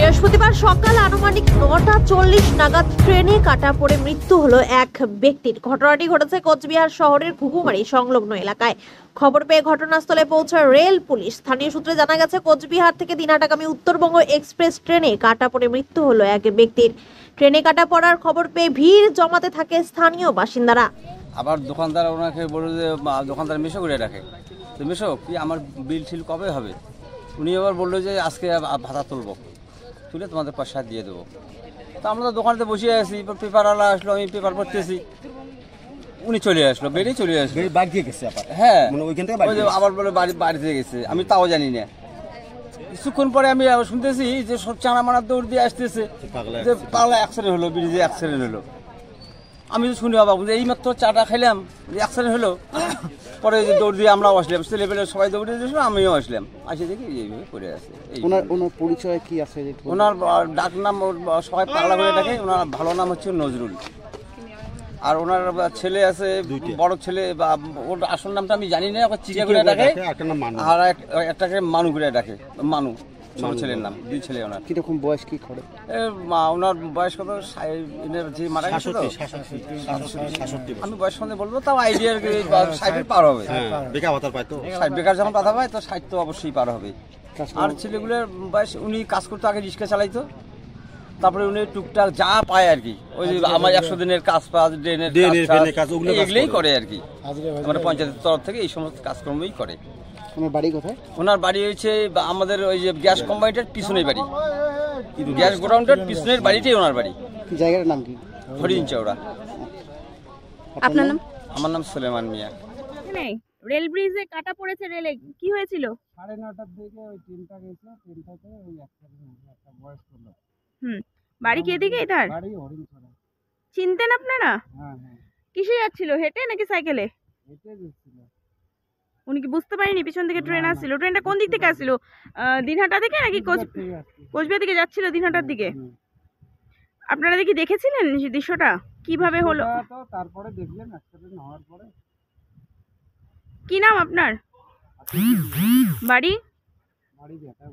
বৃহস্পতিবার সকাল আনুমানিক ৯:৪০ নাগাদ ট্রেনে কাটা পড়ে মৃত্যু হলো এক ব্যক্তির। ঘটনাটি ঘটেছে কোচবিহার শহরের ঘুঘুমারি সংলগ্ন এলাকায়। খবর পেয়ে ঘটনাস্থলে পৌঁছায় রেল পুলিশ। স্থানীয় সূত্রে জানা গেছে, কোচবিহার থেকে দিনহাটাগামী উত্তরবঙ্গ এক্সপ্রেস ট্রেনে কাটা পড়ে মৃত্যু হলো এক ব্যক্তির। ট্রেনে কাটা পড়ার খবর পেয়ে ভিড় জমাতে থাকে স্থানীয় বাসিন্দারা। আবার দোকানদার ওনাকে বলল যে দোকানদার মিশো করে রাখে, তো মিশো কি আমার বিল ঠিল কবে হবে? উনি আবার বললো যে আজকে ভাতা তুলবো, তুলে তোমাদের পয়সা দিয়ে দেবো। তো আমরা তো দোকানেতে বসে আছি, পেপারওয়ালা আসলো, আমি পেপার পড়তেছি, উনি চলে আসলো, বেরিয়ে চলে আসলো। বাড়ি থেকে গেছে আবার? হ্যাঁ, আবার বলে বাড়িতে গেছে, আমি তাও জানি না। কিছুক্ষণ পরে আমি শুনতেছি যে সব চানা মানা দৌড় দিয়ে আসতেছে, যে পাগলা অ্যাক্সিডেন্ট হলো, ব্রিজে অ্যাক্সিডেন্ট হলো। আমি তো শুনি বাবু যে এইমাত্র চাটা খাইলাম, অ্যাক্সিডেন্ট হলো। পরে দৌড় দিয়ে আমরাও আসলাম, ছেলেপেলে সবাই দৌড়ে দিয়েছিল, আমিও আসলাম। আসে দেখি এইভাবে পড়ে আছে। ওনার পরিচয় কি আছে? ওনার ডাক নাম সবাই পাগলা করে ডাকে, ওনার ভালো নাম হচ্ছে নজরুল। আর ওনার ছেলে আছে, বড় ছেলে, বা ওর আসল নামটা আমি জানি না, ওকে চিকা করে ডাকে, আর একটাকে মানু করে ডাকে। মানু ছোট ছেলের নাম, দুই ছেলে ওনার। কিরকম বয়স, কি করে? ওনার বয়স কত? যে মারা গেছে তো, আমি বয়স সন্ধে বলবো, তাও আইডিয়ার 60 পার হবে। বেকার ভাতা পায় তো, 60 বেকার যখন কথা পায় তো 60 তো অবশ্যই পার হবে। আর ছেলেগুলোর বয়স, উনি কাজ করতো, আগে রিক্সা চালাইতো, তারপরে উনি টুকটাক যা পায় আর কি, ওই যে আমার 100 দিনের কাজ পাস, ড্রেনের কাজ, এগুলোই করে আর কি। আমাদের পঞ্চায়েতের তরফ থেকে এই সমস্ত কাজকর্মই করে। ওনার বাড়ি কোথায়? ওনার বাড়ি হয়েছে আমাদের ওই যে গ্যাস কোম্পানিটার পিছনের বাড়ি, গ্যাস গোডাউনটার পিছনের বাড়িটাই ওনার বাড়ি। জায়গার নাম কি? হরিণ চৌড়া। আপনার নাম? আমার নাম সুলেমান মিয়া। রেল ব্রিজে কাটা পড়েছে, রেলে কি হয়েছিল? 9:30টার দিকে ওই ট্রেনটা গেছে, ট্রেনটাতে ওই একটা বয়স্ক লোক। বাড়ি কি এদিকে? এটার বাড়ি হরিণছড়া। চিনতেন আপনারা? হ্যাঁ হ্যাঁ। কিসে যাচ্ছিল, হেঁটে নাকি সাইকেলে? হেঁটে যাচ্ছিল। উনি কি বুঝতে পারেনি পিছন থেকে ট্রেন আসছিল? ট্রেনটা কোন দিক থেকে আসছিল? দিনহাটা থেকে নাকি কোচবিহার থেকে যাচ্ছিল দিনহাটার দিকে? আপনারা কি দেখেছিলেন দৃশ্যটা কিভাবে হলো? তারপরে দেখলেন অ্যাক্সিডেন্ট হওয়ার পরে। কি নাম আপনার? বাড়ি? বাড়ি যেটা